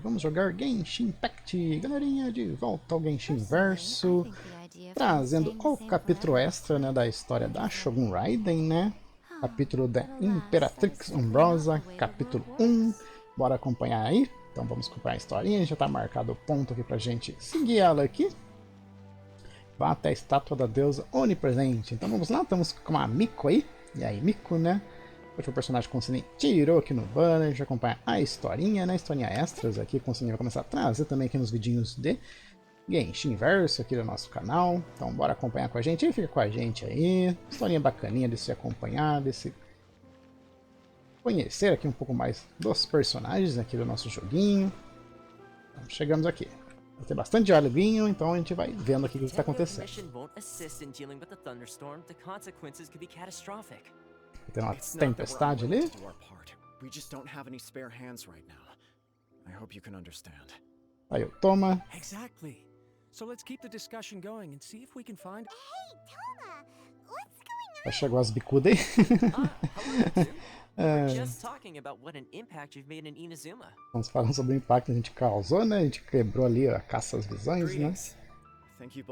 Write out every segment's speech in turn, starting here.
Vamos jogar Genshin Impact, galerinha, de volta ao Genshinverso, trazendo o capítulo extra, né, da história da Shogun Raiden, né, capítulo de Imperatrix Umbrosa, capítulo 1, bora acompanhar aí, então vamos acompanhar a historinha, já tá marcado o ponto aqui pra gente seguir ela aqui, vá até a estátua da deusa onipresente, então vamos lá, estamos com a Miko aí, e aí Miko, né, o personagem Konsennin tirou aqui no banner, a gente acompanha a historinha, né? Historinha extras aqui, o Konsennin vai começar a trazer também aqui nos vidinhos de Genshinverso aqui do nosso canal. Então bora acompanhar com a gente, fica com a gente aí. Historinha bacaninha de se acompanhar, de se conhecer aqui um pouco mais dos personagens aqui do nosso joguinho. Então, chegamos aqui. Vai ter bastante dialoguinho, então a gente vai vendo aqui o que está acontecendo. Tem uma tempestade ali. Aí eu toma. Já chegou as bicudas aí. Vamos falar sobre o impacto que a gente causou, né? A gente quebrou ali a caça às visões, né?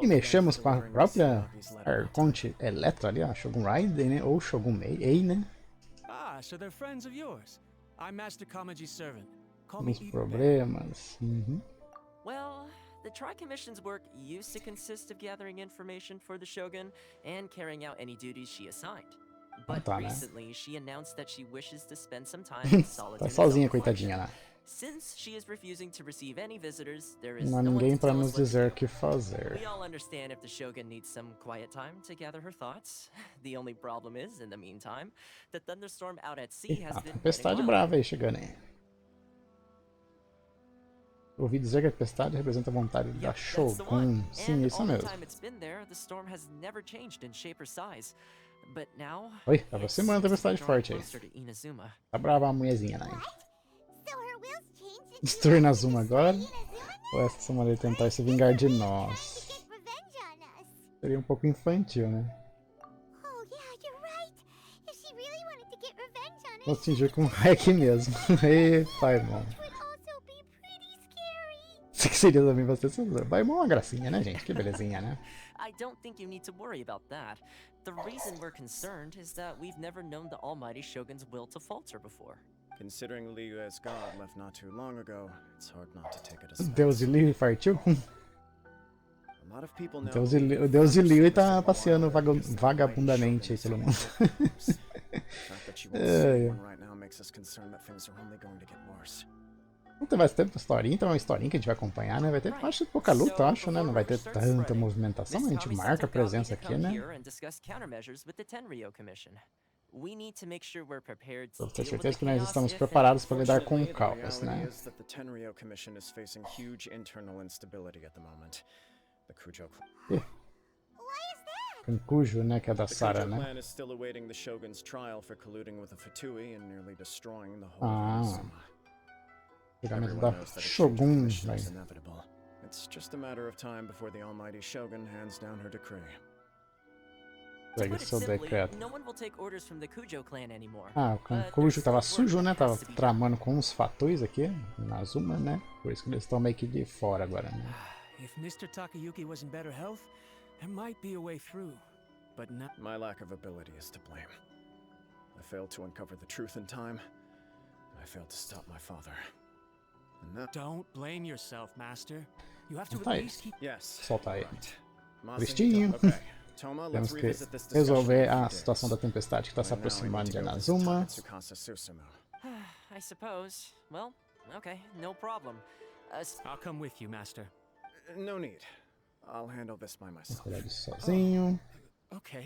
E mexemos com a própria Arconte Electro ali, a Shogun Raiden, né? Ou Shogun Ei, né? Alguns problemas. Well, the Tri-Commission's work used to consist of gathering information for the Shogun and carrying out any duties she assigned. But recently, she announced that she wishes to spend some time in solitude. Tá sozinha, coitadinha lá. Since she is refusing to receive any visitors, there is não há ninguém para nos dizer o que fazer. We all understand if the Shogun needs some quiet time to gather her thoughts. The only problem is, in the meantime, the thunderstorm out at sea has been tempestade brava aí chegando aí. Ouvi dizer que a tempestade representa a vontade da Shogun. Sim, isso mesmo. Oi, tá aproximando a tempestade forte aí. Tá brava a mulherzinha, né? Destruir Inazuma agora? Ou essa maneira de tentar se vingar de nós? Seria um pouco infantil, né? Vou atingir com um hack mesmo. Eita, irmão. Isso que seria também bastante. Vai uma gracinha, né, gente? Que belezinha, né? I don't think you need to worry about that. The reason we're concerned is that we've never known the Almighty Shogun's will to falter before. Considering Liu as god left not too long ago, it's hard not to take it as Deus de Liu partiu? O Deus de Liu tá passeando vagabundamente aí pelo mundo. Não tem mais tempo de historinha, então é uma historinha que a gente vai acompanhar, né? Vai ter, acho, pouca luta, acho, né? Não vai ter tanta movimentação, mas a gente marca a presença aqui, né? Pra ter certeza que nós estamos preparados para lidar com o caos, né? Cujo, né? Que é da Sarah, né? Ah. Julgamento da Shogun, velho. Pegue seu decreto. Ah, o Cujo tava sujo, né? Tava tramando com uns fatores aqui, Inazuma, né? Por isso que eles estão meio que de fora agora, né? If Mr. Takayuki was in better health, there might be a way through. But not. My lack of ability is to blame. I failed to uncover the truth in time. I failed to stop my father. Don't blame yourself, Master. You have to at least keep. Yes. Solta aí. Tristinho. Temos que resolver a situação da tempestade que está se aproximando de Inazuma. I suppose. Well, okay, no problem. I'll come with you, Master. No need. I'll handle this by myself. Vou ele sozinho. Okay.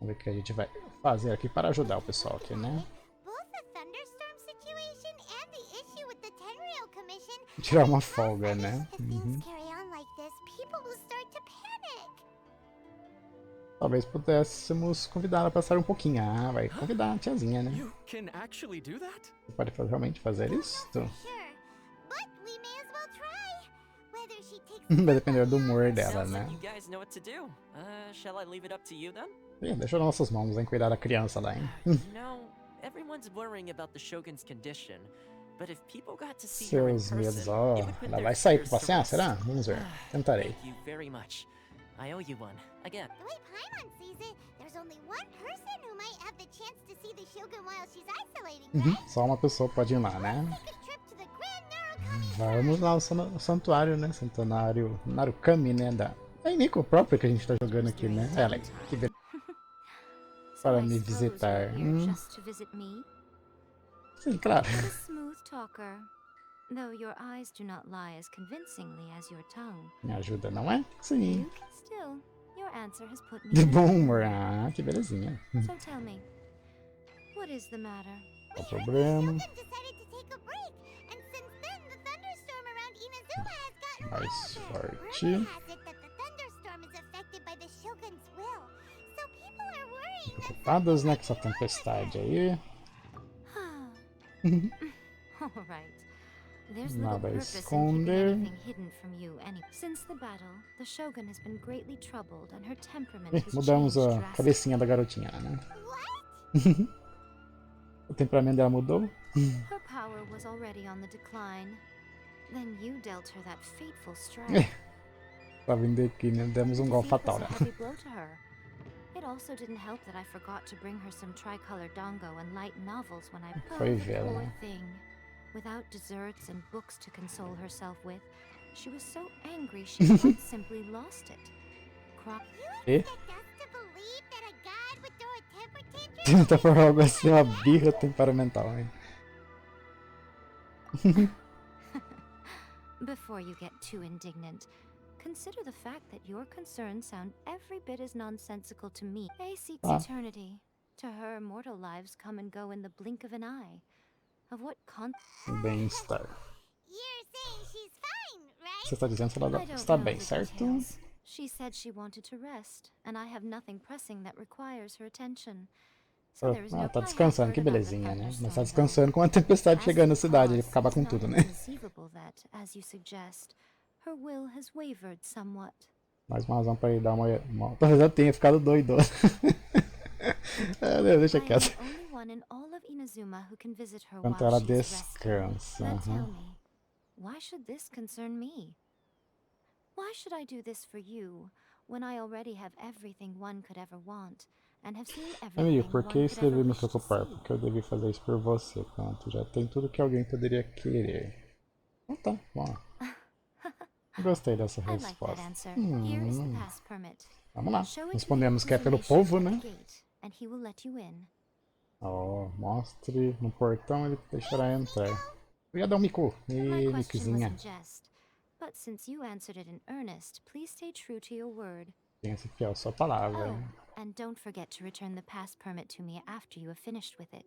Vamos ver o que a gente vai fazer aqui para ajudar o pessoal aqui, né? Tirar uma folga, né? Talvez pudéssemos convidar ela para passar um pouquinho. Ah, vai convidar a tiazinha, né? Você pode realmente fazer isso? Vai depender do humor dela, né? Deixa nas nossas mãos, hein? Cuidar da criança lá, hein? Everyone's worrying about the Shogun's condition. But if people got to see her in Seus medos, person, ó. it would put Ela their vai sair fears pra to passear, rest. será? Vamos ver. Tentarei. Thank you very much. I owe you one. Again. The way Paimon sees it, there's only one person who might have the chance to see the Shogun while she's isolating, right? Só uma pessoa pode ir lá, né? Take a trip to the Grand Narukami. Vamos lá ao santuário, né? Santuário Narukami, né? É Nico próprio que a gente tá jogando aqui, né? Ela que veio para me visitar. Just to visit me? Sim, claro. What a smooth talker. Though your eyes do not lie as convincingly as your tongue. Me ajuda, não é? Sim. Still, your answer has put me De in bom a humor. Ah, que belezinha. So tell me, what is the matter? Qual o problema? Shogun decided to take a break, and since then the thunderstorm around Inazuma has gotten Mais wilder. forte. Rumor has it that the thunderstorm is affected by the Shogun's will, so people are worrying that Preocupadas, né? Com essa tempestade aí. All right. There's Nada little a purpose in keeping esconder. anything hidden from you any. Since the battle, the Shogun has been greatly troubled and her temperament has Mudamos changed a drastically. cabecinha da garotinha, né? what? O temperamento dela mudou. Her power was already on the decline. Then you dealt her that fateful strike. Tá vindo aqui, né? Demos um golpe Defeat fatal, was né? a heavy blow to her. It also didn't help that I forgot to bring her some tricolor dango and light novels when I Foi the ver, poor né? thing. Without desserts and books to console herself with, she was so angry she quite simply lost it. E? Expect us to believe that a god would throw a temper tantrum? Tá por algo assim, uma birra temperamental, hein? Before you get too indignant, consider the fact that your concerns sound every bit as nonsensical to me. A seeks eternity. To her, mortal lives come and go in the blink of an eye. Of what Bem-estar. You're saying she's fine, right? Você está dizendo que I ela don't está know bem, the certo? details. She said she wanted to rest, and I have nothing pressing that requires her attention. So there is no Tá descansando, que about the belezinha, né? Mas thunderstorm, tá though. descansando com a tempestade As chegando na for cidade, ele cause, acaba com it's tudo, not né? inconceivable that, as you suggest, her will has wavered somewhat. Mais uma razão pra ele dar uma... Talvez eu tenha ficado doido. Deixa I am quieto. the only one in all of Inazuma who can visit her Enquanto while ela she is resting. descansa. But tell aham. me, why should this concern me? Why should I do this for you when I already have everything one could ever want and have seen everything Amigo, por one que could isso ever deve me wish to preocupar? see? Porque eu devi fazer isso por você, pronto. Já tem tudo que alguém poderia querer. Então tá, bom. Gostei dessa I like that resposta. answer. Here is the pass permit. Vamos lá. Show it to Respondemos the que é pelo information povo, at né? the gate, and he will let you in. Ó, mostre no portão, ele deixará entrar. Eu ia dar um mico. My E question was miquezinha. in jest, but since you answered it in earnest, please stay true to your word. Tenha se fiel à sua palavra. Oh, and don't forget to return the pass permit to me after you have finished with it.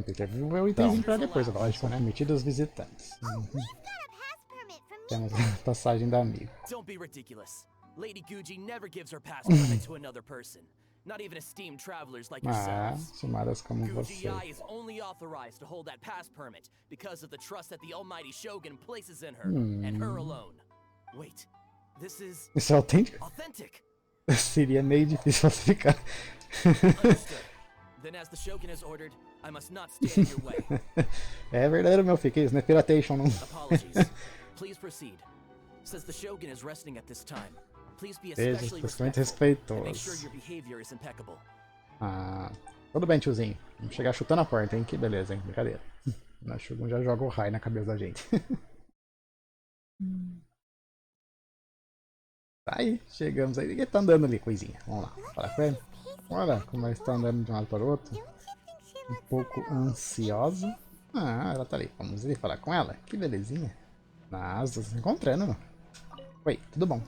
Tem que ver o itemzinho pra depois, lógico, né? Metido aos visitantes. We've got a pass permit from me. Temos a passagem da amigo. Don't be ridiculous. Lady Guji never gives her pass permit to another person. Not even esteemed travelers like Ah, yourselves. chamadas como Guji você. Ai is only authorized to hold that pass permit because of the trust that the almighty Shogun places in her, and her alone. Wait, this is Isso é autêntico? authentic. Seria meio difícil falsificar. Understood. Then as the Shogun has ordered, I must not stand in your way. É verdadeiro, meu filho, que isso não é piratation, não. Apologies. Please proceed. Since the Shogun is resting at this time, please be Seja especially especialmente respectful and make respeitoso. sure your behavior is impeccable. Ah, tudo bem, tiozinho. Vamos chegar chutando a porta, hein? Que beleza, hein? Brincadeira. O Shogun já joga o raio na cabeça da gente. Tá aí, chegamos aí. Ele tá andando ali, coisinha. Vamos lá, falar com ele. Olha como ele está andando de um lado para o outro. Don't you think she Um looks pouco ansiosa. Ah, ela tá ali. Vamos ali falar com ela. Que belezinha. Nossa, se encontrando. Oi, tudo bom?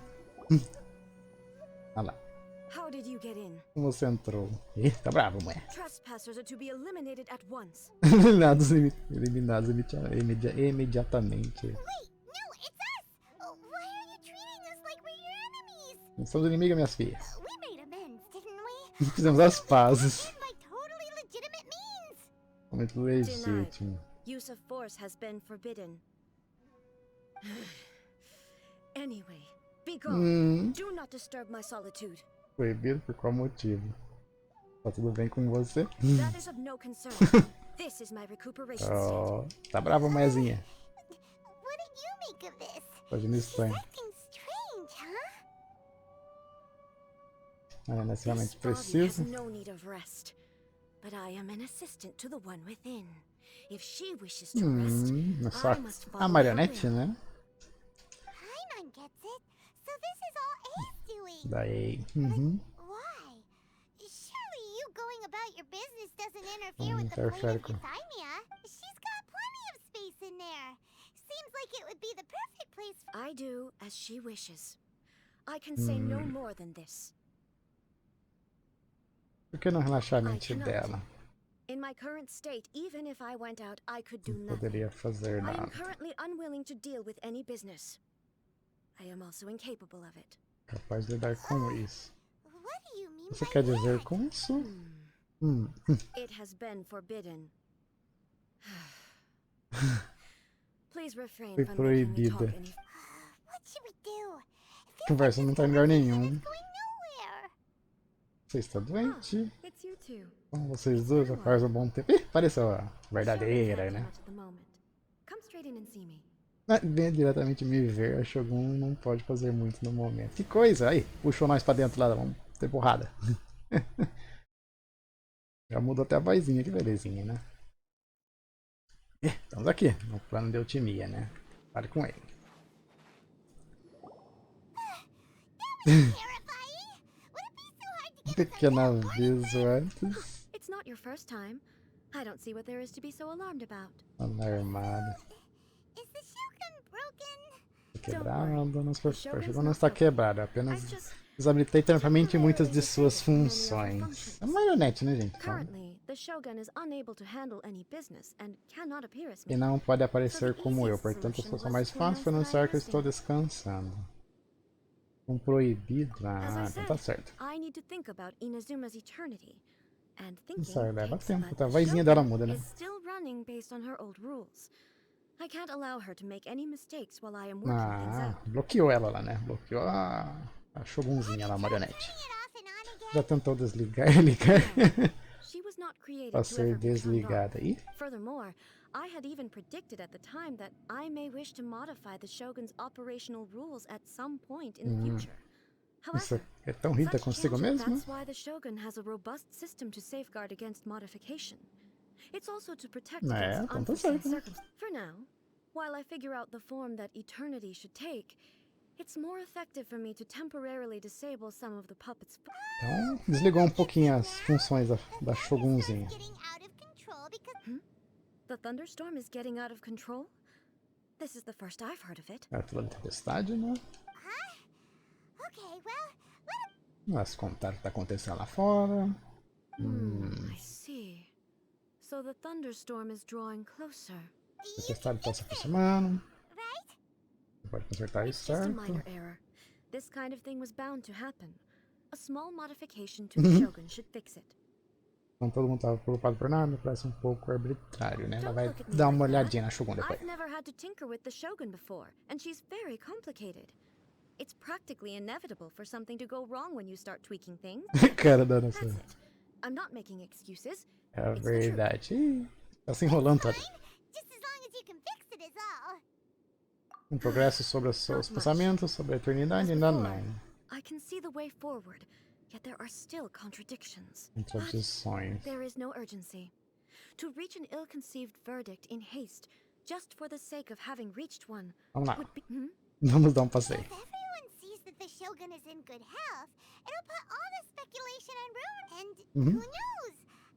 Olha lá. How did you get in? Como você entrou? Ih, tá bravo, mulher. Trespassers are to be eliminated at once. Eliminados, imediatamente. Wait, no, it's us! Oh, why are you treating us like we're your enemies? Não somos inimigas, minhas filhas. We made amends, didn't we? Fizemos as pazes. And by totally legitimate means! Muito legítimo. Use of force has been forbidden. Anyway, be gone. Do not disturb my solitude. Proibido por qual motivo? Tá tudo bem com você? That is of no concern. This is my recuperation Oh, tá brava, maiazinha. What do you make of this? Fazendo She's estranho. acting strange, huh? Não é This necessariamente body has preciso. no need of rest, but I am an assistant to the one within. If she wishes to rest, Só I must a follow her marionete, will. né? Paimon gets it. So this is all Ei's doing. Daí. Why? Surely you going about your business doesn't interfere with the Interfere plane of com- Eutimia. She's got plenty of space in there. Seems like it would be the perfect place for... I do as she wishes. I can say no more than this. Por que não relaxar a I mente cannot. dela? In my current state, even if I went out, I could do Não nothing. poderia fazer I am nada. currently unwilling to deal with any business. I am also incapable of it. Capaz de lidar com isso. What do you mean Você by quer dizer that? com isso? It has been forbidden. Please refrain Foi from making me talk proibida. any... What should we do? It feels Conversa like não this tá em lugar conversation nenhum. is going nowhere. Você está doente? It's you two. Então vocês dois já faz um bom tempo. Ih, pareceu a verdadeira, né? Come straight in and see me. Vem diretamente me ver, a Shogun não pode fazer muito no momento. Que coisa! Aí, puxou nós pra dentro lá, vamos ter porrada. Já mudou até a vozinha, que belezinha, né? Estamos aqui, no plano de Eutimia, né? Fale com ele. Terrifying. Would it be so hard to get Pequeno aviso antes. It's not your first time. I don't see what there is to be so alarmed about. Alarmado. Is the Shogun broken? Quebrado, nossa Shogun não está quebrado, apenas desabilitei eternamente muitas de suas funções. É uma marionete, né, gente? Então, Currently, the Shogun is unable to handle any business and cannot appear as e me. não pode aparecer como eu, portanto a solução mais fácil foi anunciar que eu estou descansando. Um proibido? As Ah, I então said, tá certo. I need to think about Inazuma's eternity. And thinking Isso aí leva takes, tempo, but tá? A the vozinha dela Shogun muda, né? is still running based on her old rules. I can't allow her to make any mistakes while I am working things Ah, out. bloqueou ela lá, né? Bloqueou a Shogunzinha lá, a marionete. Turning it off and on again? Já tentou desligar e ligar She was not created pra to ser ever be turned off. desligada. Ih, Furthermore, I had even predicted at the time that I may wish to modify the Shogun's operational rules at some point in the future. isso However, é tão Rita such consigo changes- mesmo? that's why the Shogun has a robust system to safeguard against modification. It's also to protect against então tá unforeseen certo, né? circumstances. For now, while I figure out the form that eternity should take, it's more effective for me to temporarily disable some of the puppet's... Então, desligou um pouquinho as funções da Shogunzinha. Getting out of control because The thunderstorm is getting out of control? This is the first I've heard of it. É toda tempestade, né? okay, well, let Mas contar o que tá acontecendo lá fora. I see. So the thunderstorm is drawing closer. A tempestade tá se aproximando. right? Você pode consertar isso, Just a certo? minor error. This kind of thing was bound to happen. A small modification to the Shogun should fix it. Então todo mundo tava preocupado por nada, parece um pouco arbitrário, né? Ela Don't vai look at me dar like uma that. olhadinha na Shogun depois. I've never had to tinker with the Shogun before, and she's very complicated. It's practically inevitable for something to go wrong when you start tweaking things. Cara da nossa. That's it. I'm not making excuses. É a It's the truth. verdade. Ih, tá se enrolando todo. Just as long as you can fix it is all. Um progresso sobre os seus pensamentos, sobre a eternidade, ainda não. I can see the way forward, yet there are still contradictions. Contradições. There is no urgency. To reach an ill-conceived verdict in haste, just for the sake of having reached one, Vamos lá. would be... Vamos dar um passeio. If everyone sees that the Shogun is in good health, it'll put all the speculation on ruin. And who knows?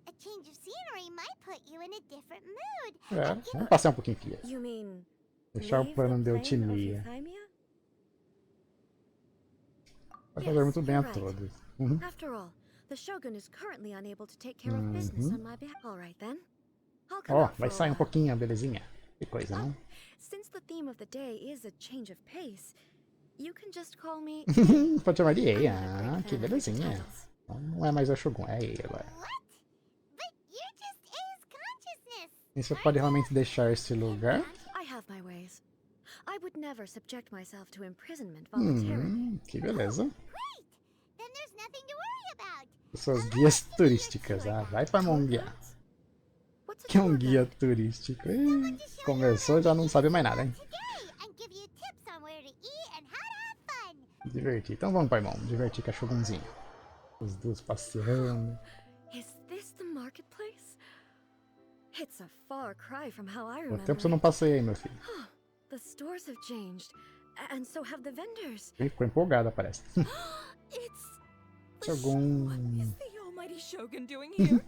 A change of scenery might put you in a different mood. É, And give vamos passear um pouquinho aqui. You mean... Deixar o leave plano the de plane of Eutimia. Eutimia? Vai fazer muito bem a you're right. todos. After all, the Shogun is currently unable to take care of business on my behalf. All right then. I'll come Ó, out for vai a sair um while. pouquinho, belezinha. Que coisa, Oh, não? since the theme of the day is a change of pace, you can just call me... Pode chamar de Ei. I'm not a Ah, great que fan of belezinha. titles. Então, não é mais a Shogun, é a Ei agora. What? But you're just A's consciousness. E você pode realmente deixar esse lugar? I have my ways. I would never subject myself to imprisonment voluntarily. Que beleza. Great. Then there's nothing to worry about. Suas guias turísticas, ah, vai pra mão guiar. What's Que é um guia turístico. Ih, começou, já não sabe mais nada, hein? Divertir. Então vamos, pai, irmão. Divertir com a Shogunzinha. Os dois passeando. Is this the marketplace? It's a far cry from how I Quanto remember. tempo você não passei aí, meu filho? The stores have changed, and so have the vendors. Ficou empolgada, parece. It's Shogun. What is the almighty Shogun doing here?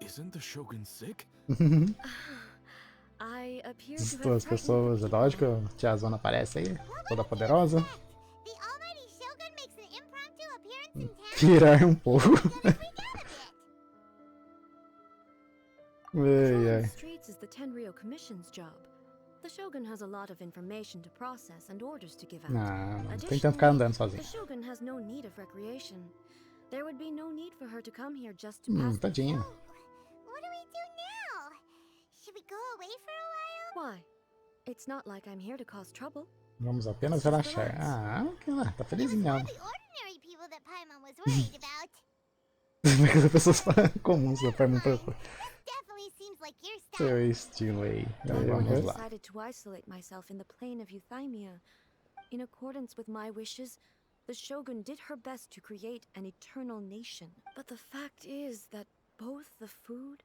Isn't the Shogun sick? I appear As to have duas pessoas, é lógico, a tiazona aparece aí, toda poderosa. The almighty Shogun makes an impromptu appearance in town. Tirar um pouco. Ai, Patrolling ai. the streets is the Tenryou Commission's job. The Shogun has a lot of information to process and orders to give out. Não tem tempo de ficar andando The sozinho. Shogun has no need of recreation. There would be no need for her to come here just to pass the Tadinha. What do we do now? Should we go away for a while? Why? It's not like I'm here to cause trouble. Vamos apenas relaxar. Ah, que lá, tá felizinha. The ordinary people that Paimon was worried about. As pessoas comuns da Paimon pra Definitely seems like your style. seu estilo aí. Então I vamos lá. decided to isolate myself in the plane of Euthymia. In accordance with my wishes, the Shogun did her best to create an eternal nation. But the fact is that both the food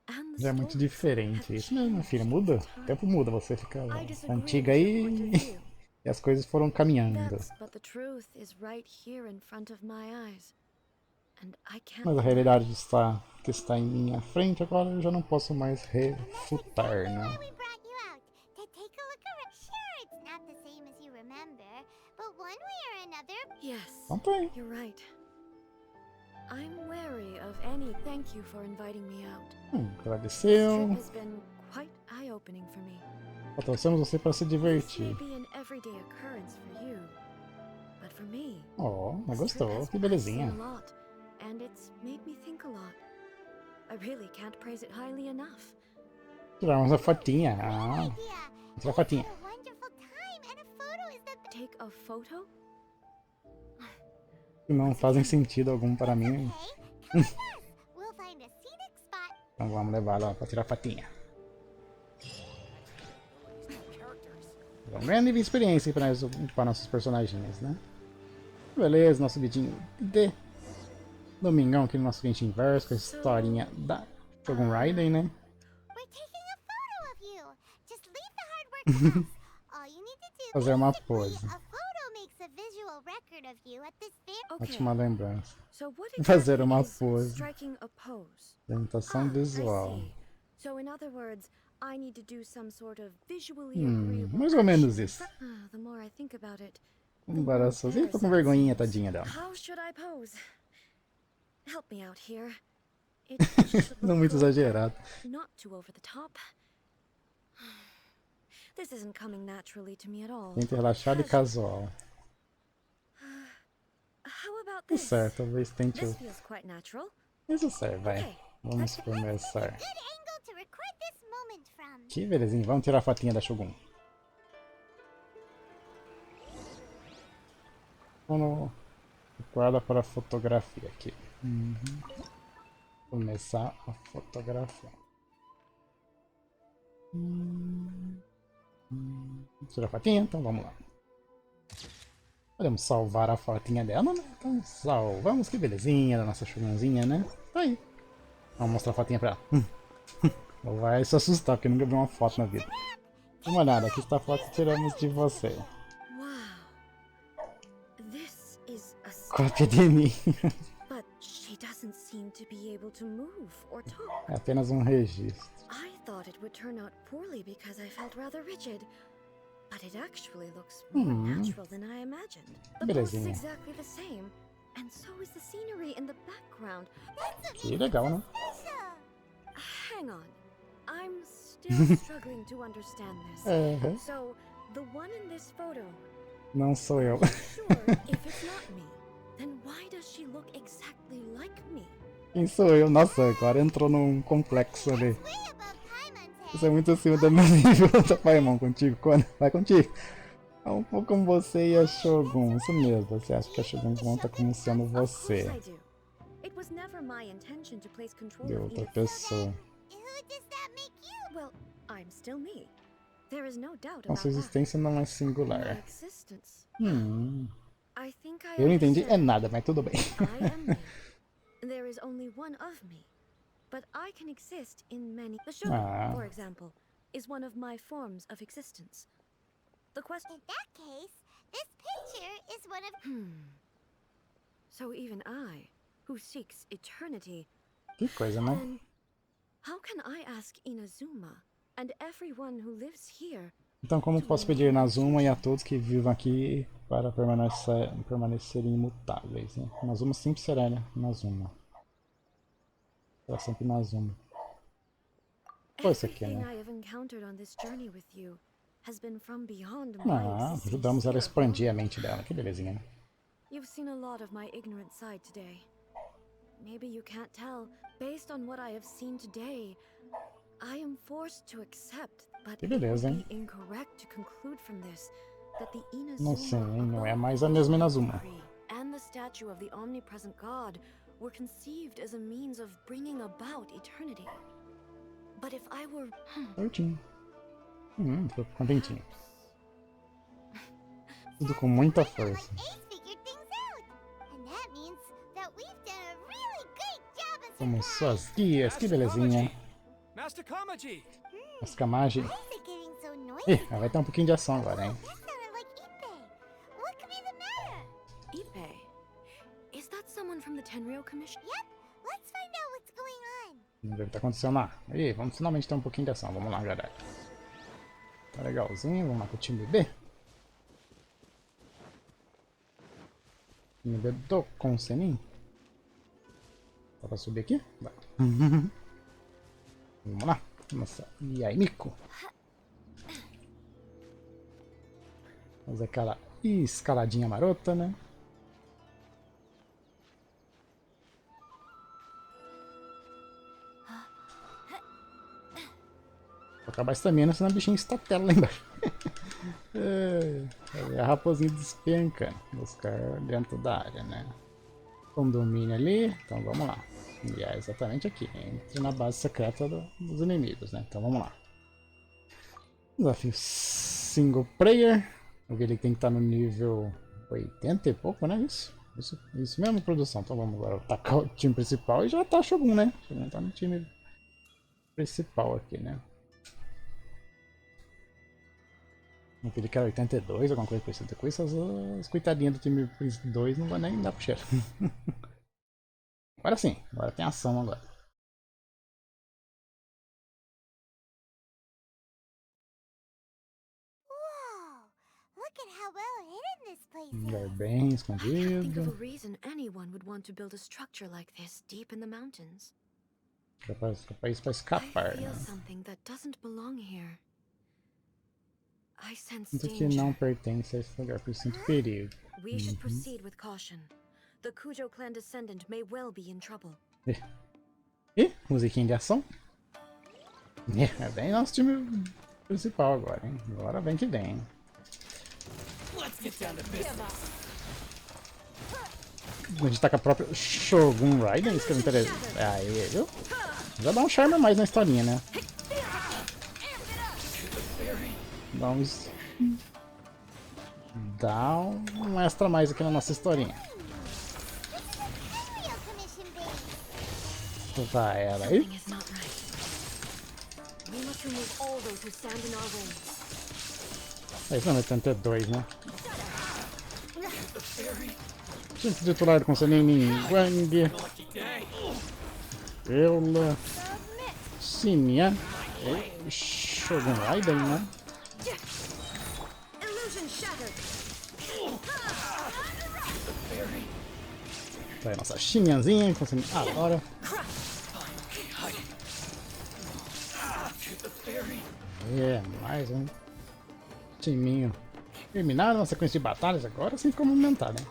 and the Já é muito stories diferente have isso, né, minha changed filha? Muda. over O time. tempo muda, você fica I disagree antiga with your point aí of view. e as coisas foram caminhando. But the truth is right here in front of my eyes. And I can't Mas a deny realidade que está em minha frente agora eu já não posso mais refutar, né? Why we brought you out? To take a look around. Sure, it's not the same as you remember, but one way or another, Yes, Então tá aí. you're right. I'm wary of any thank you for inviting me out. This Agradeceu. trip has been quite eye-opening for me. Só trouxemos você para se This may divertir. be an everyday occurrence for you, but for me, Ó, mas this trip gostou, has que been seen belezinha. a lot, and it's made me think a lot. I really can't praise it highly enough. Tiramos a fotinha. Ah, idea. tira a fotinha. What a wonderful time, and a photo is the Take a photo? Que não fazem sentido algum para mim. okay. Come with us. We'll find a scenic spot. Então vamos levar lá para tirar a fotinha. É uma grande experiência para nossos personagens, né? Beleza, nosso vidinho de domingão aqui no nosso Genshinverso com a historinha da Shogun Raiden, né? We're taking a photo of you. Just leave the hard work to us. All you need to do Fazer uma is simply pose. a photo makes a visual record of you at this very Ótima lembrança. So what Fazer exactly uma is pose. striking a pose? Apresentação I visual. see. So in other words, I need to do some sort of visually agreeable Mais ou menos isso. The more I think about it, Embaraçosinha, tô com vergonhinha, tadinha dela. how should I pose? Help me out here. It should Não look muito good, exagerado. but not too over the top. This isn't coming naturally to me at all. Tente relaxado e casual. How about Tudo this? certo, talvez tente This o... feels quite natural. Isso serve, vai. Okay, Vamos começar. good angle to record this moment from. Que belezinha, vamos tirar a fotinha da Shogun. Vamos guarda para a fotografia aqui. Começar a fotografar. Tirar a fotinha, então vamos lá. Podemos salvar a fotinha dela, né? Então salvamos, que belezinha da nossa Shogunzinha, né? Tá aí. Vamos mostrar a fotinha pra ela. Ela vai se assustar porque nunca viu uma foto na vida. Dá uma olhada, aqui está a foto que tiramos de você. Wow. This is a Cópia de mim. But she doesn't seem to be able to move or talk. É apenas um registro. I thought it would turn out poorly because I felt rather rigid. But it actually looks more natural than I imagined. The pose is Belezinha. exactly the same. And so is the scenery in the background. Que legal, né? Hang on. I'm still struggling to understand this. Uhum. So, the one in this photo, Não sou eu. sure, if it's not me, then why does she look exactly like me? Quem sou eu? Nossa, agora entrou num complexo ali. Way above Paimon's head. Isso é muito acima do meu nível. Vai, irmão, contigo, quando? Vai contigo. É um pouco como você e a Shogun. Isso mesmo, você acha que a Shogun conta como sendo Of course você. I do. It was never my intention to place control De of outra either. pessoa. who does that make you? Well, I'm still me. There is no doubt about Nossa that. existência não é My singular. existence. I think I Eu não entendi é understand. nada, mas tudo bem. I am me. There is only one of me. But I can exist in many. The Shogun, for example, is one of my forms of existence. The question. In that case, this picture is one of. So even I, who seeks eternity, Que coisa, né? then how can I ask Inazuma and everyone who lives here? Então como posso pedir Inazuma e a todos que vivam aqui para permanecerem imutáveis, né? Inazuma sempre será, né? Inazuma. Será sempre Inazuma. Pô, isso aqui, Everything né? I have encountered on this journey with you has been from beyond my existence Ajudamos ela a here. expandir a mente dela. Que belezinha, né? You've seen a lot of my ignorant side today. Maybe you can't tell. Based on what I have seen today, I am forced to accept, but Que it would beleza, hein? be incorrect to conclude from this that the Não sei, Inazuma não é above mais a mesma Inazuma. tree and the statue of the omnipresent God were conceived as a means of bringing about eternity. But if I were Certinho. Tô contentinho. Tudo com muita força. Ace figured things out, and that means that we've done a really great job as Somos suas guias. Que belezinha. Master Kamaji! As Kamaji. Why is it getting so noisy? Ih, vai ter um pouquinho de ação agora, hein? That sounded like Ippei. What could be the matter? Ippei? Is that someone from the Tenryou Commission? Yep, let's find out what's going on. Vamos ver o que tá acontecendo lá. Aí, vamos finalmente ter um pouquinho de ação. Vamos lá, galera. Tá legalzinho. Vamos lá pro time B. Time B do Konsennin. Dá pra subir aqui? Dá. Vamos lá. Nossa, e aí, Mico? Fazer aquela escaladinha marota, né? Vou acabar a estamina, senão o bichinho estatela lá embaixo. A raposinha despenca. Buscar dentro da área, né? Condomínio ali. Então vamos lá. E é exatamente aqui. Entre na base secreta dos inimigos, né? Então vamos lá. Desafio single player. O que ele tem que estar no nível 80 e pouco, né? Isso mesmo, produção. Então vamos agora atacar o time principal e já tá Shogun, né? Shogun tá no time principal aqui, né? Não pedi que era 82, alguma coisa parecida com isso. As coitadinhas do time 2 não vão nem dar pro cheiro. Agora sim, agora tem ação agora. Whoa, look at how well hidden this place Lugar is. bem I can't think of a escondido. reason anyone would want to build a structure like this deep in the mountains. Capaz pra I escapar, feel né? something that doesn't belong here. I sense Sinto que danger. não pertence a esse lugar, por isso sinto perigo. We should proceed with caution. The Kujo clan descendant may well be in trouble. Ih, musiquinha de ação. É bem nosso time principal agora, hein? Agora vem que vem. A gente tá com a própria Shogun Raiden, isso que me interessa. Aí, viu? Já dá um charme a mais na historinha, né? Dá um extra a mais aqui na nossa historinha. Tenryou Commission base. Vai ela aí. Something is not right. We must remove all those who stand in our way. É isso, não, 82, né? Time titular do Konsennin, Wang, Eula, Simia e Shogun Raiden, né? Illusion shattered. Tá aí nossa Xinhanzinha, Konsennin adora. Mais um timinho terminado na sequência de batalhas agora, assim ficou movimentado, né?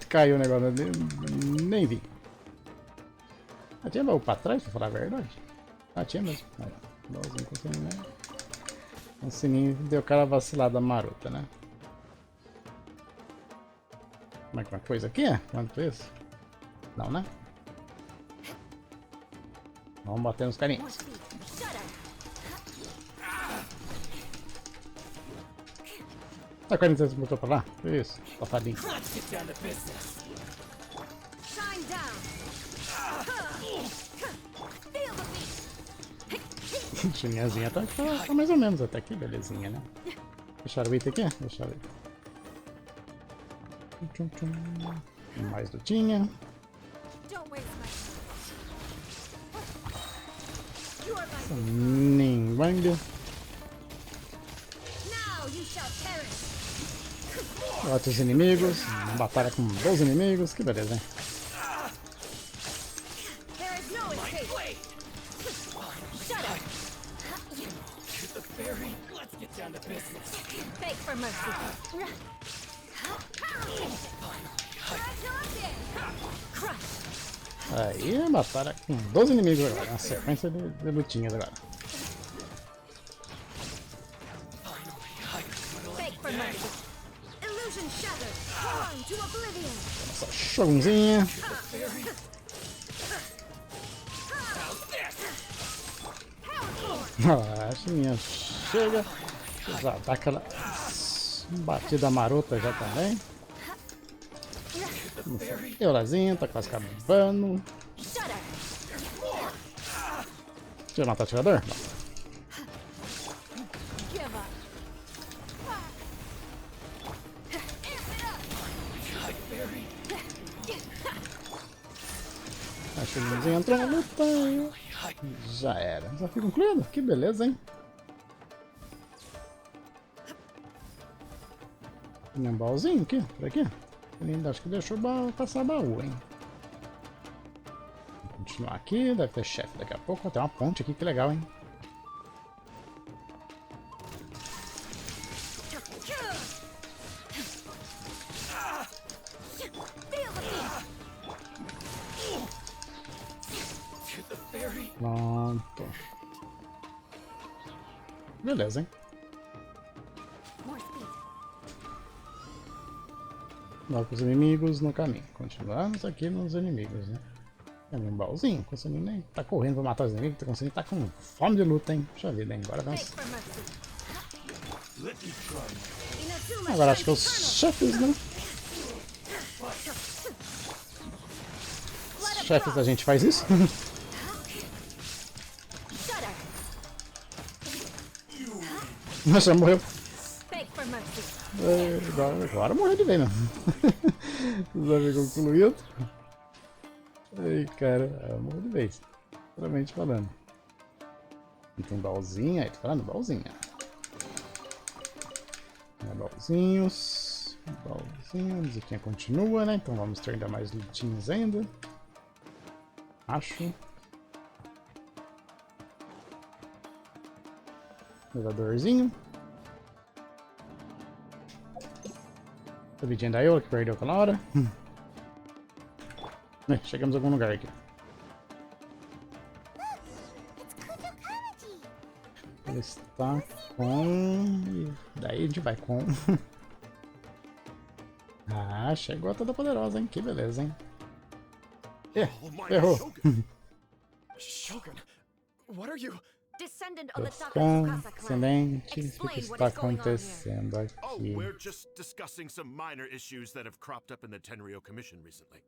Caiu o negócio ali, nem vi. Tinha baú pra trás, pra falar a verdade. Tinha mesmo. Baúzinho com o sininho, né? O sininho deu aquela vacilada marota, né? Como é que uma coisa aqui é? Quanto isso? Não, né? Vamos bater nos carinhas. A 46 botou pra lá? Isso, safadinho. Chinhazinha tá mais ou menos até aqui, belezinha, né? Deixaram o item aqui? Deixaram o item. Mais lutinha. Ninguém. Outros inimigos. Batalha com 12 inimigos. Que beleza, hein? Aí, batalha com 12 inimigos agora. Uma sequência de lutinhas agora. Essa Shogunzinha. A chininha chega. Já dá aquela batida marota já também. Eulazinho, tá quase acabando. Deixa eu matar o atirador? Não. A Shogunzinha entrou na luta. Já era. Desafio concluído. Que beleza, hein? Tem um baúzinho aqui, por aqui. Ele ainda acho que deixou passar baú, hein? Vou continuar aqui, deve ter chefe daqui a pouco. Tem uma ponte aqui, que legal, hein? Pronto. Beleza, hein? Novos inimigos no caminho. Continuamos aqui nos inimigos, né? Tem um baúzinho. Konsennin nem tá correndo pra matar os inimigos. Konsennin tá com fome de luta, hein? Puxa vida, hein? Agora acho que os chefes, né? Os chefes a gente faz isso. Nossa, já morreu. Agora morreu de vez mesmo. Desafio concluído. Ai, cara, morreu de vez. Realmente falando. E tem baúzinho, aí tô falando baúzinho. Baúzinhos. Baúzinho, a musiquinha continua, né? Então vamos ter ainda mais lutinhos ainda. Acho. Elevadorzinho. Tô pedindo a eu que perdeu aquela hora. Chegamos a algum lugar aqui. Ele está com... Daí a gente vai com... Ah, chegou a toda poderosa, hein? Que beleza, hein? Errou. Shogun, what are you? Excelente. O que está acontecendo aqui? Oh, we're just discussing some minor issues that have cropped up in the Tenryou Commission recently.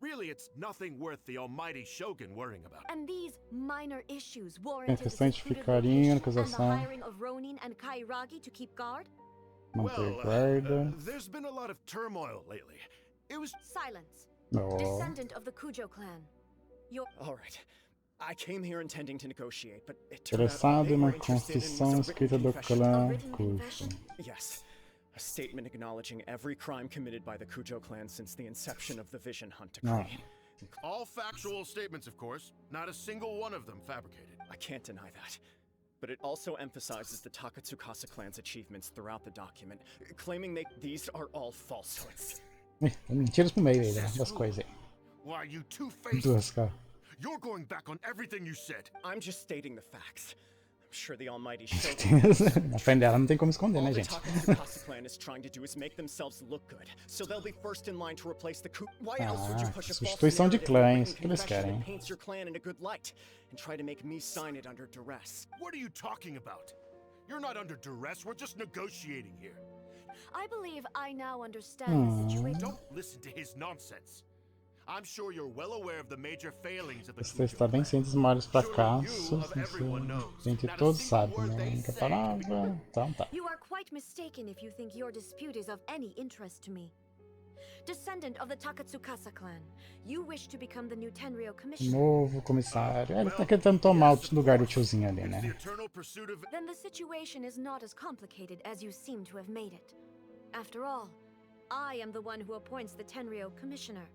Really, it's nothing worth the almighty Shogun worrying about. And these minor issues warranted the questão de secluded ficarinho, location and the acusação. hiring of Ronin and Kairagi to keep guard? Manter guarda. There's been a lot of turmoil lately. It was Silence. Oh. Descendant of the Kujo clan. Your All right. I came here intending to negotiate, but it turned out Interessado they na were interested in construção some escrita written do confession. clã written Kujo. confession? Yes. A statement acknowledging every crime committed by the Kujo clan since the inception of the Vision Hunt decree. all factual statements, of course. Not a single one of them fabricated. I can't deny that. But it also emphasizes the Takatsukasa clan's achievements throughout the document, claiming these are all falsehoods. Mentiras pro meio aí, né? Das coisas aí. Why, you two-faced... Duas, cara. You're going back on everything you said. I'm just stating the facts. sure the almighty Com Shogun. certeza. A fé dela não tem como esconder, All né, the gente? Takatsuka clan is trying to do is make themselves look good, so they'll be first in line to replace the coup. Why else would you push a false substituição de narrative clãs, with o que eles confession querem? that paints your clan in a good light, and try to make me sign it under duress? What are you talking about? You're not under duress, we're just negotiating here. I believe I now understand the situation. Don't listen to his nonsense. I'm sure you're well aware of the major failings of the Esse texto está bem ciente dos maiores fracassos. Gente, todos sabem, né? A única palavra. Então tá. You are quite mistaken if you think your dispute is of any interest to me. Descendant of the Takatsukasa clan, you wish to become the new Tenryou commissioner. Novo comissário. Ele tá tentando tomar o lugar do tiozinho ali, né? Then the situation is not as complicated as you seem to have made it. After all, I am the one who appoints the Tenryou commissioner.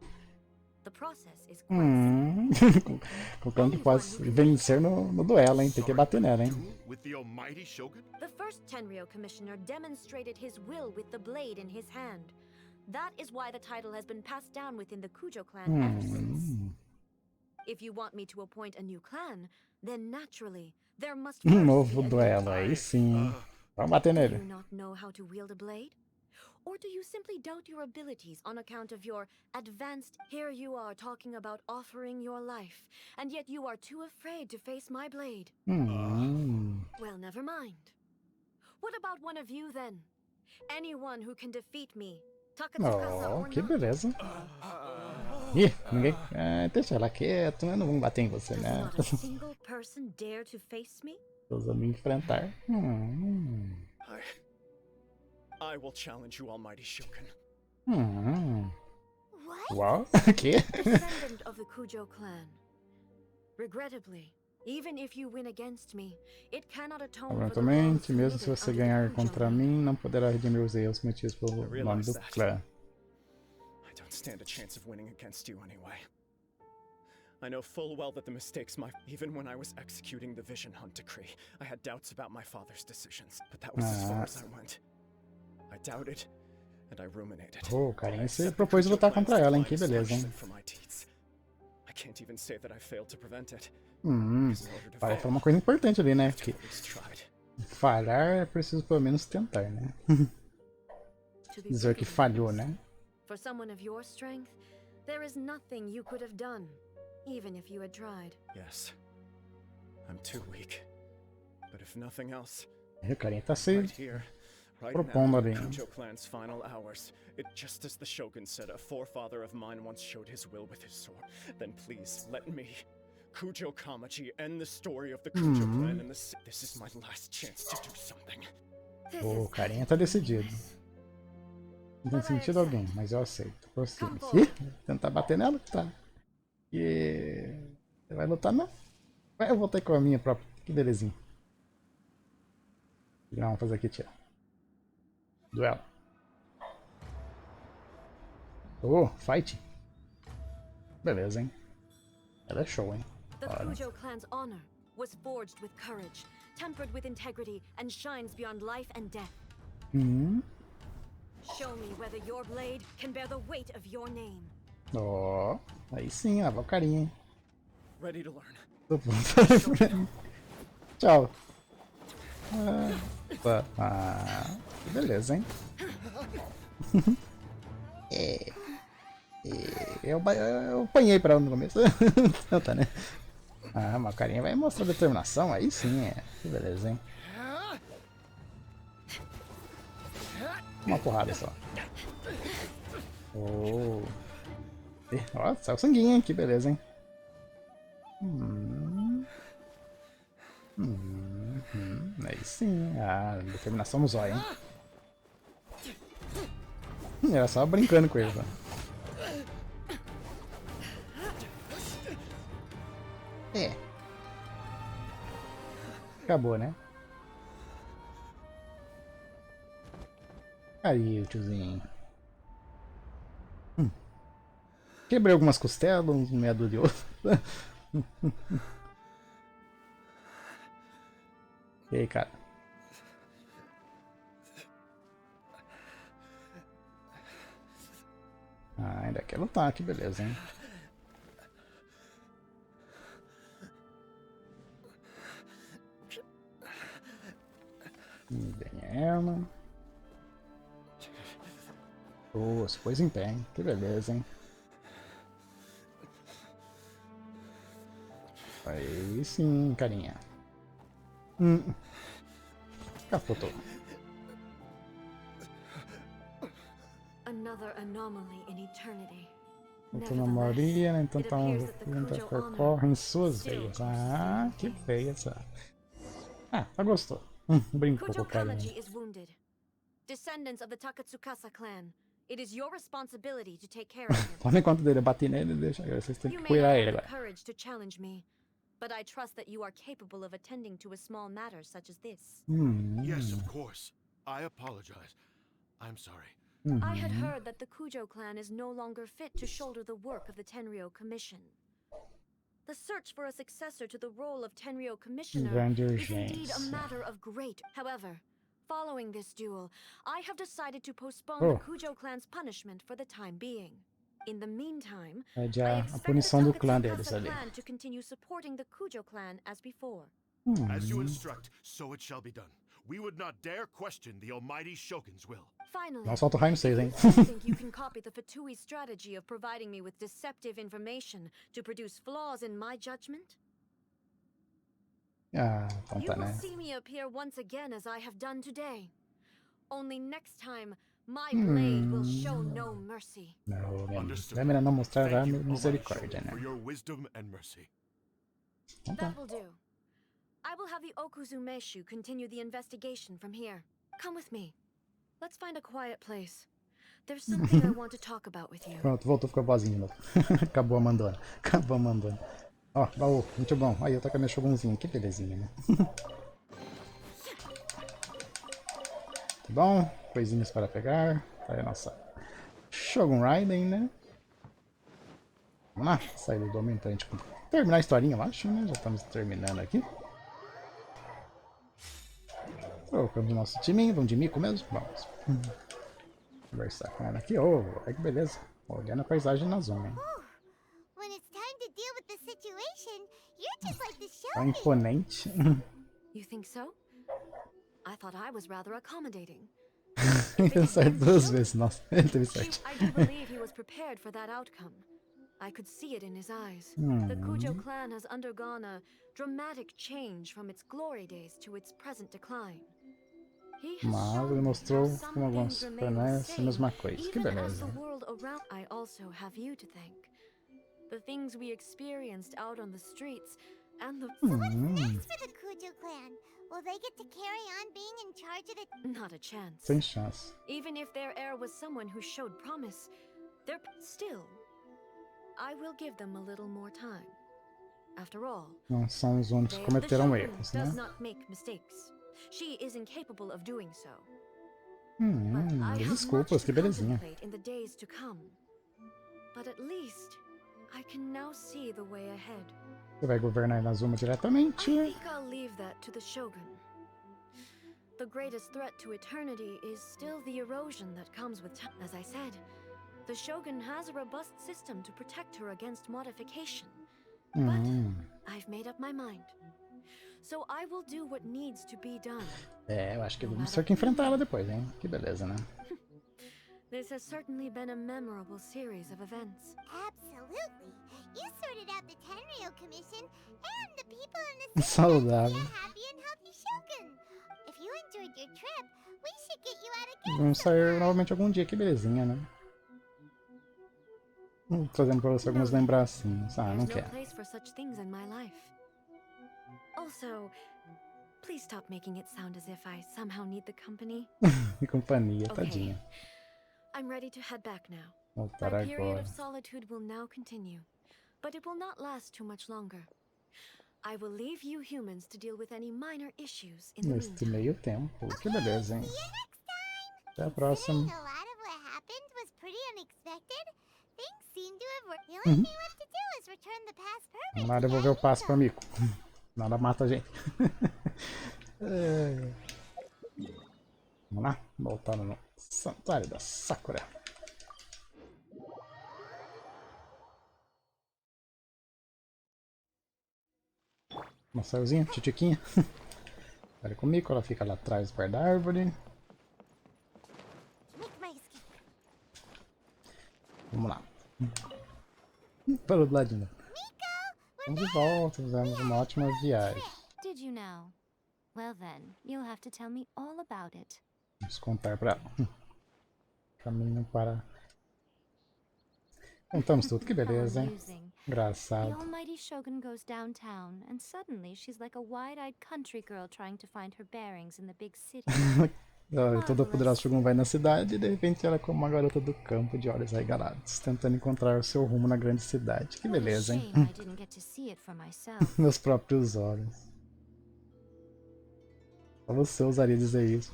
The process is quite simple. Colocando que pode vencer no duelo, hein? Tem que bater nela, hein? With the almighty Shogun? The first Tenryou commissioner demonstrated his will with the blade in his hand. That is why the title has been passed down within the Kujo clan ever since. If you want me to appoint a new clan, then naturally there must first Novo be a duelo, aí sim. Vamos bater Do nele. you not know how to wield a blade? Or do you simply doubt your abilities on account of your advanced... Here you are talking about offering your life, and yet you are too afraid to face my blade. Well, never mind. What about one of you then? Anyone who can defeat me, Takatsukasa Oh, or que not? beleza. Ih, ninguém... deixa ela quieta, né? Não vamos bater em você, Does né? not a single person dare to face me? Ousa me enfrentar. I will challenge you, almighty Shogun. What? Uau, que? Descendant of the Kujo clan. Regrettably, even if you win against me, it cannot atone for the Provavelmente, wrongs mesmo se committed você under the ganhar Kujo contra name. mim, não poderá redimir os erros cometidos pelo I nome realize do that. clã. I don't stand a chance of winning against you anyway. I know full well that the mistakes even when I was executing the Vision Hunt decree, I had doubts about my father's decisions, but that was as far as I went. I doubted, and I ruminated. Oh, carinha, você propôs lutar contra ela, hein? Que beleza, hein? I can't even say that I failed to prevent it. Pai, foi uma coisa importante ali, né? Que At least tried. falhar é preciso pelo menos tentar, né? To be Dizer que falhou, né? For someone of your strength, there is nothing you could have done, even if you had tried. Yes. I'm too weak. But if nothing else, E o carinha tá se right here, right propondo now, ali. in Kujo clan's final hours, just as the Shogun said, a forefather of mine once showed his will with his sword. Then please, let me, Kujo Kamaji, end the story of the Kujo clan and this is my last chance to do something. O carinha tá decidido. Não tem sentido alguém, mas eu aceito. Prosseguimos. Ih, tentar bater nela? Tá. E... Você vai lutar, não? Vai, eu voltei com a minha própria. Que belezinha. Vamos fazer aqui, tira. Duelo. Oh, fight. Beleza, hein? Ela é show, hein? The Olha. Kujo clan's honor was forged with courage, tempered with integrity, and shines beyond life and death. Show me whether your blade can bear the weight of your name. Ó, aí sim, ó, o carinha, hein? Ready to learn. Tô pronto. Tchau. Beleza, hein? Eu apanhei pra ela no começo. Então tá, né? Ah, mas o carinha vai mostrar determinação, aí sim, é. Que beleza, hein? Uma porrada só. Oh. Ó, saiu sanguinho, hein? Que beleza, hein? Aí sim. Ah, determinação no zóio, hein? Era só brincando com ele, tá? Acabou, né? Aí, tiozinho. Quebrei algumas costelas, uns meia dúzia de osso. E aí, cara? Ah, ainda quer lutar, que beleza, hein? Inverno. Oh, se pôs em pé, hein? Que beleza, hein? Aí sim, carinha. Capotou. Another anomaly in eternity. Outra anomalia, né? Então tá um corre em suas veias. Ah, que feia essa. Ah, gostou. Brincou com o carinha. Is wounded. Descendants of the Takatsukasa clan. It is your responsibility to take care of him. Tome conta dele, bati nele e deixa. Vocês têm que cuidar ele agora. Courage to challenge me, but I trust that you are capable of attending to a small matter such as this. Yes, of course. I apologize. I'm sorry. I had heard that the Kujo clan is no longer fit to shoulder the work of the Tenryou Commission. The search for a successor to the role of Tenryou Commissioner is indeed a matter of great. However, following this duel, I have decided to postpone the Kujo clan's punishment for the time being. In the meantime, I expect the Takatsukasa clan to continue supporting the Kujo clan as before. As you instruct, so it shall be done. We would not dare question the almighty Shogun's will. Finally, Não solta o raio 6, hein? I think you can copy the Fatui strategy of providing me with deceptive information to produce flaws in my judgment. Ah, então You tá, will né? see me appear once again as I have done today. Only next time, my blade will show no mercy. Não, Understood. é melhor não mostrar a Thank you, misericórdia, Almighty Shogun, né? for your wisdom and mercy. Então tá. That will do. I will have the Okuzumeshu continue the investigation from here. Come with me. Let's find a quiet place. There's something I want to talk about with you. Pronto, voltou, ficou vozinho de novo. Acabou mandando. Acabou mandando. Ó, baú, muito bom. Aí eu tô com a minha Shogunzinha, que belezinha, né? Tá bom, coisinhas para pegar. Tá aí a nossa Shogun Raiden, né? Vamos lá, sair do domínio pra gente terminar a historinha, eu acho, né? Já estamos terminando aqui. Colocamos o nosso timinho, vamos de mico mesmo? Vamos. Conversar com ela aqui. Oh, olha que beleza. Olhando a paisagem de Inazuma, hein? When it's time to deal with the situation, you're just like the Tá Shogun. imponente. You think so? I thought I was rather accommodating. Ele teve sorte duas vezes, nossa. Ele teve sorte. I do believe he was prepared for that outcome. I could see it in his eyes. The Kujo clan has undergone a dramatic change from its glory days to its present decline. He has Mas ele shown mostrou how some como alguns things remain the permanecem a same, mesma coisa. Que even as beleza. the world around. I also have you to thank. The things we experienced out on the streets and the Next for the Kujo clan, will they get to carry on being in charge of it? not a chance. Sem chance. Even if their heir was someone who showed promise, they're still. I will give them a little more time. After all, Não são os únicos que the cometeram Shogun erros, né? does not make mistakes. She is incapable of doing so. But I have Desculpas, much que to belezinha. contemplate in the days to come. But at least I can now see the way ahead. Você vai governar Inazuma I diretamente. think I'll leave that to the Shogun. The greatest threat to eternity is still the erosion that comes with time. As I said, the Shogun has a robust system to protect her against modification. But I've made up my mind. So I will do what needs to be done. É, eu acho que vamos ter que enfrentar ela depois, hein? Que beleza, né? This has certainly been a memorable series of events. Absolutely. You sorted out the Tenryou Commission, and the people in the city Saudável. be a happy and healthy Shogun. If you enjoyed your trip, we should get you out again. Vamos sair novamente algum dia, que belezinha, né? Trazendo pra você algumas lembrancinhas. Ah, não There's no quero. place for such things in my life. Also, please stop making it sound as if I somehow need the company. Que companhia, Okay. tadinha. I'm ready to head back now. Voltar My period agora. of solitude will now continue, but it will not last too much longer. I will leave you humans to deal with any minor issues in the Neste meantime. meio tempo. Que beleza, hein? See you next time. Até a próxima. Considering a lot of what happened was pretty unexpected, things seem to have worked. The only thing left to do is return the pass permit. Vamos lá to devolver o that passo Miko. pro Mico. Nada mata a gente. É. Vamos lá, voltar no Santuário da Sakura. Uma saiozinha, tchutchuquinha. Espera comigo, ela fica lá atrás, perto da árvore. Vamos lá. Pelo ladinho. Vamos de volta, fizemos uma ótima viagem. Did you know? Well then, you'll have to tell me all about it. Vamos contar pra ela. Caminho para... Contamos tudo, que beleza, hein? The Engraçado. almighty Shogun goes downtown, and suddenly she's like a wide-eyed country girl trying to find her bearings in the big city. Toda poderosa Shogun vai na cidade e de repente ela é como uma garota do campo de olhos arregalados, tentando encontrar o seu rumo na grande cidade. Que beleza, hein? Meus próprios olhos. Só você usaria dizer isso.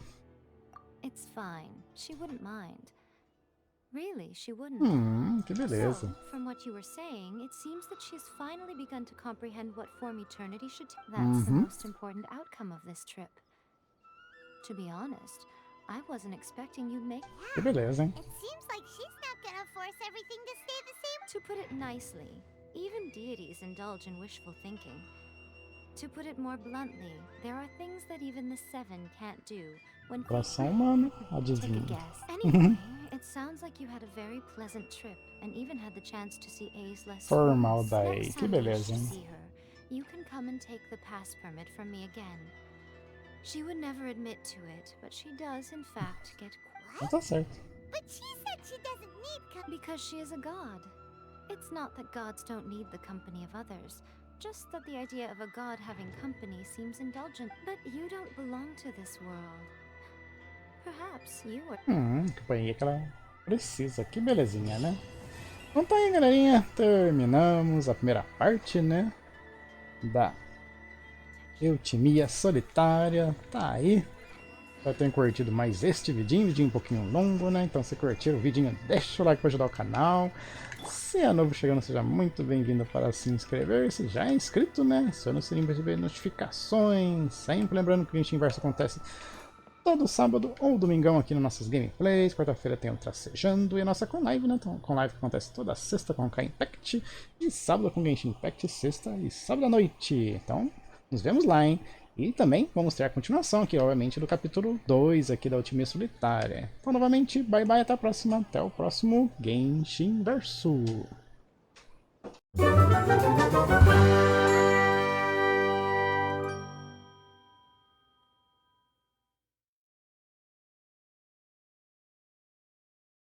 It's fine. She wouldn't mind. Really, she wouldn't. Que beleza. So, from what you were saying, it seems that she's finally begun to comprehend what form eternity should take. That's the most important outcome of this trip. To be honest, I wasn't expecting you'd make... Que beleza, hein? It seems like she's not gonna force everything to stay the same. To put it nicely, even deities indulge in wishful thinking. To put it more bluntly, there are things that even the Seven can't do when... Coração humano, Take a adivinha. guess. Anyway, it sounds like you had a very pleasant trip and even had the chance to see Ei's less Formal da Ei, Next que time you wish beleza, to hein? see her, you can come and take the pass permit from me again. She would never admit to it, but she does in fact get Então tá certo. But she said she doesn't need because she is a god. It's not that gods don't need the company of others, just that the idea of a god having company seems indulgent. But you don't belong to this world. Perhaps you are... Companhia que ela precisa. Que belezinha, né? Então tá aí, galerinha. Terminamos a primeira parte, né? Da Eutimia Solitária. Tá aí. Espero ter curtido mais este vidinho um pouquinho longo, né? Então se curtir o vidinho, deixa o like para ajudar o canal. Se é novo chegando, seja muito bem-vindo para se inscrever. Se já é inscrito, né? Aciona o sininho para receber notificações. Sempre lembrando que o Genshinverso acontece todo sábado ou domingão aqui nas nossas gameplays. Quarta-feira tem o Tracejando e a nossa com live, né? Então, com live que acontece toda sexta com K Impact e sábado com Genshin Impact, sexta e sábado à noite. Então, nos vemos lá, hein? E também vamos ter a continuação aqui, obviamente, do capítulo 2 aqui da Eutimia Solitária. Então, novamente, bye bye, até a próxima. Até o próximo Genshinverso.